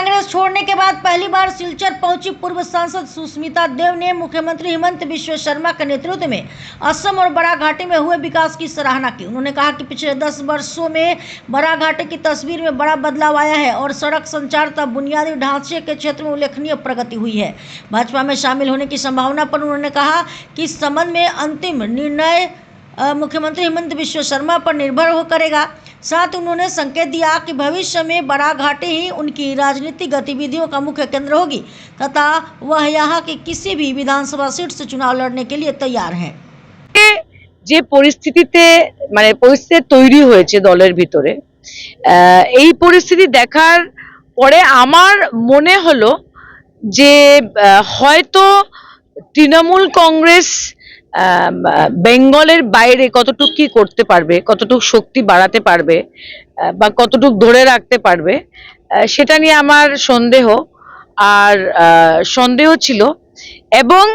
कांग्रेस छोड़ने के बाद पहली बार सिलचर पहुंची पूर्व सांसद सुष्मिता देव ने मुख्यमंत्री हिमंत बिश्व शर्मा के नेतृत्व में असम और बराघाटी में हुए विकास की सराहना की। उन्होंने कहा कि पिछले 10 वर्षों में बराघाटी की तस्वीर में बड़ा बदलाव आया है और सड़क संचार तथा बुनियादी ढांचे के क्षेत्र में उल्लेखनीय प्रगति हुई है। भाजपा में शामिल होने की संभावना पर उन्होंने कहा कि इस संबंध में अंतिम निर्णय मुख्यमंत्री हिमंत बिश्व शर्मा पर निर्भर हो करेगा। साथ उन्होंने संकेत दिया कि भविष्य में बराघाटी ही उनकी राजनीतिक गतिविधियों का मुख्य केंद्र होगी तथा वह यहाँ की किसी भी विधानसभा सीट से चुनाव लड़ने के लिए तैयार हैं। যে পরিস্থিতিতে পরিস্থিতি তৈরি হয়েছে দলের ভিতরে, এই পরিস্থিতি দেখার পরে আমার মনে হলো যে হয়তো তৃণমূল কংগ্রেস বেঙ্গলের বাইরে কতটুকু কি করতে পারবে, কতটুকু শক্তি বাড়াতে পারবে বা কতটুকু ধরে রাখতে পারবে সেটা নিয়ে আমার সন্দেহ ছিল। এবং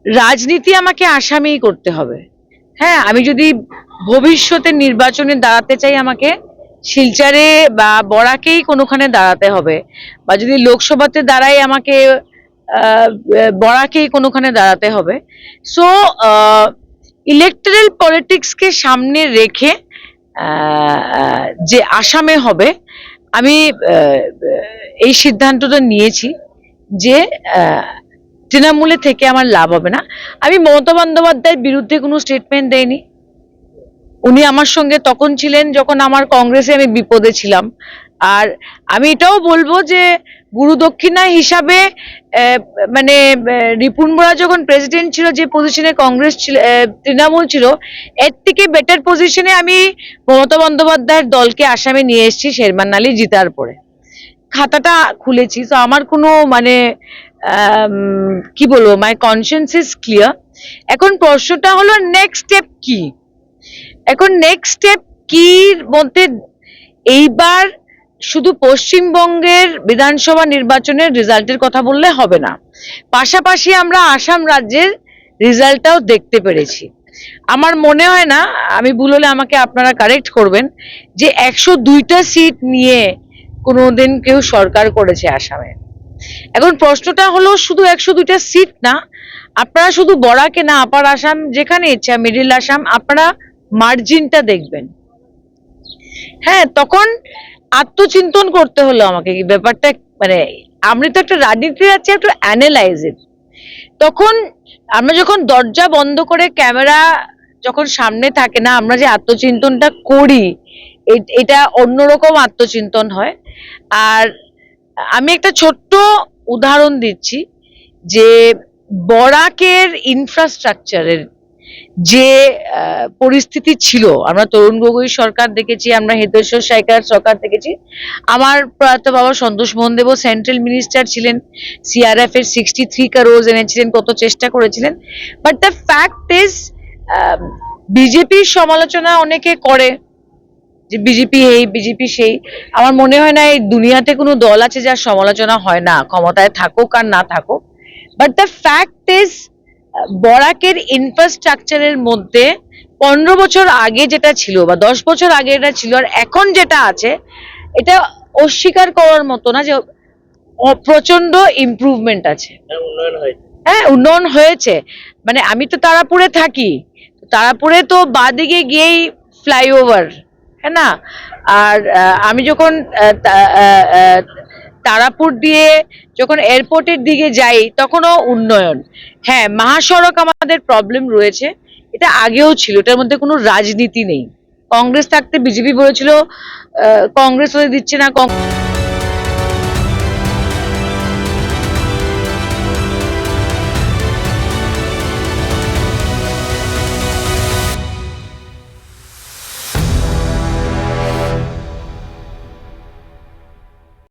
রাজনীতি আমাকে আসামি করতে হবে। হ্যাঁ, আমি যদি ভবিষ্যতে নির্বাচনে দাঁড়াতে চাই আমাকে শিলচরে বা বরাকেই কোনোখানে দাঁড়াতে হবে, বা যদি লোকসভাতে দাঁড়াই আমাকে বরাকেই কোনোখানে দাঁড়াতে হবে। সো ইলেকট্রাল পলিটিক্সকে সামনে রেখে যে আসামে হবে, আমি এই সিদ্ধান্তটা নিয়েছি যে তৃণমূলে থেকে আমার লাভ হবে না। আমি মমতা বন্দ্যোপাধ্যায়ের বিরুদ্ধে কোনো স্টেটমেন্ট দেইনি। উনি আমার সঙ্গে তখন ছিলেন যখন আমার কংগ্রেসে আমি বিপদে ছিলাম। আর আমি এটাও বলবো যে গুরু দক্ষিণা হিসাবে রিপুন বোরা যখন প্রেসিডেন্ট ছিল, যে পজিশনে কংগ্রেস ছিল, তৃণমূল ছিল, এর থেকে বেটার পজিশনে আমি মমতা বন্দ্যোপাধ্যায়ের দলকে আসামে নিয়ে এসেছি শেরমান আলী জিতার পরে। খাতাটা খুলেছি। তো আমার কোনো কি বলবো, মাই কনসিয়েন্স ইজ ক্লিয়ার। এখন প্রশ্নটা হলো নেক্সট স্টেপ কি। এখন নেক্সট স্টেপ কির মধ্যে এইবার শুধু পশ্চিমবঙ্গের বিধানসভা নির্বাচনের রেজাল্টের কথা বললে হবে না, পাশাপাশি আমরা আসাম রাজ্যের রেজাল্টটাও দেখতে পেরেছি। আমার মনে হয় না, আমি ভুল হলে আমাকে আপনারা কারেক্ট করবেন, যে 102টা সিট নিয়ে কোনোদিন কেউ সরকার করেছে আসামে। এখন প্রশ্নটা হলো শুধু 102টা সিট না, আপনারা শুধু বরাকে না, আপার আসাম যেখানে ইচ্ছা, মিডিল আসাম, আপনারা মার্জিনটা দেখবেন। হ্যাঁ, তখন আত্মচিন্তন করতে হলো আমাকে কি ব্যাপারটা, আমরা তো একটা রাজনীতি আছে, একটু অ্যানালাইজ ইট। তখন আমরা যখন দরজা বন্ধ করে ক্যামেরা যখন সামনে থাকে না, আমরা যে আত্মচিন্তনটা করি, এটা অন্যরকম আত্মচিন্তন হয়। আর আমি একটা ছোট্ট উদাহরণ দিচ্ছি যে বরাকের ইনফ্রাস্ট্রাকচারের যে পরিস্থিতি ছিল, আমরা তরুণ গগৈ সরকার দেখেছি, আমরা হেতেশ্বর সাইকার সরকার দেখেছি, আমার প্রয়াত বাবা সন্তোষ মোহন দেব সেন্ট্রাল মিনিস্টার ছিলেন, সিআরএফ এর 63 crores এনেছিলেন, কত চেষ্টা করেছিলেন। বাট দ্য ফ্যাক্ট ইজ, বিজেপির সমালোচনা অনেকে করে যে বিজেপি এই বিজেপি সেই। আমার মনে হয় না এই দুনিয়াতে কোনো দল আছে যার সমালোচনা হয় না, ক্ষমতায় থাকুক আর না থাকুক। বাট দ্য ফ্যাক্ট ইজ, বরাকের ইনফ্রাস্ট্রাকচারের মধ্যে 15 বছর আগে যেটা ছিল বা 10 বছর আগে এটা ছিল আর এখন যেটা আছে, এটা অস্বীকার করার মতো না যে প্রচন্ড ইমপ্রুভমেন্ট আছে। হ্যাঁ, উন্নয়ন হয়েছে। আমি তো তারাপুরে থাকি, তারাপুরে তো বাদিকে গিয়েই ফ্লাইওভার, হ্যাঁ না। আর আমি যখন তারাপুর দিয়ে যখন এয়ারপোর্টের দিকে যাই তখনও উন্নয়ন। হ্যাঁ, মহাসড়ক আমাদের প্রবলেম রয়েছে, এটা আগেও ছিল, এটার মধ্যে কোনো রাজনীতি নেই। কংগ্রেস থাকতে বিজেপি বলেছিল কংগ্রেস হতে দিচ্ছে না।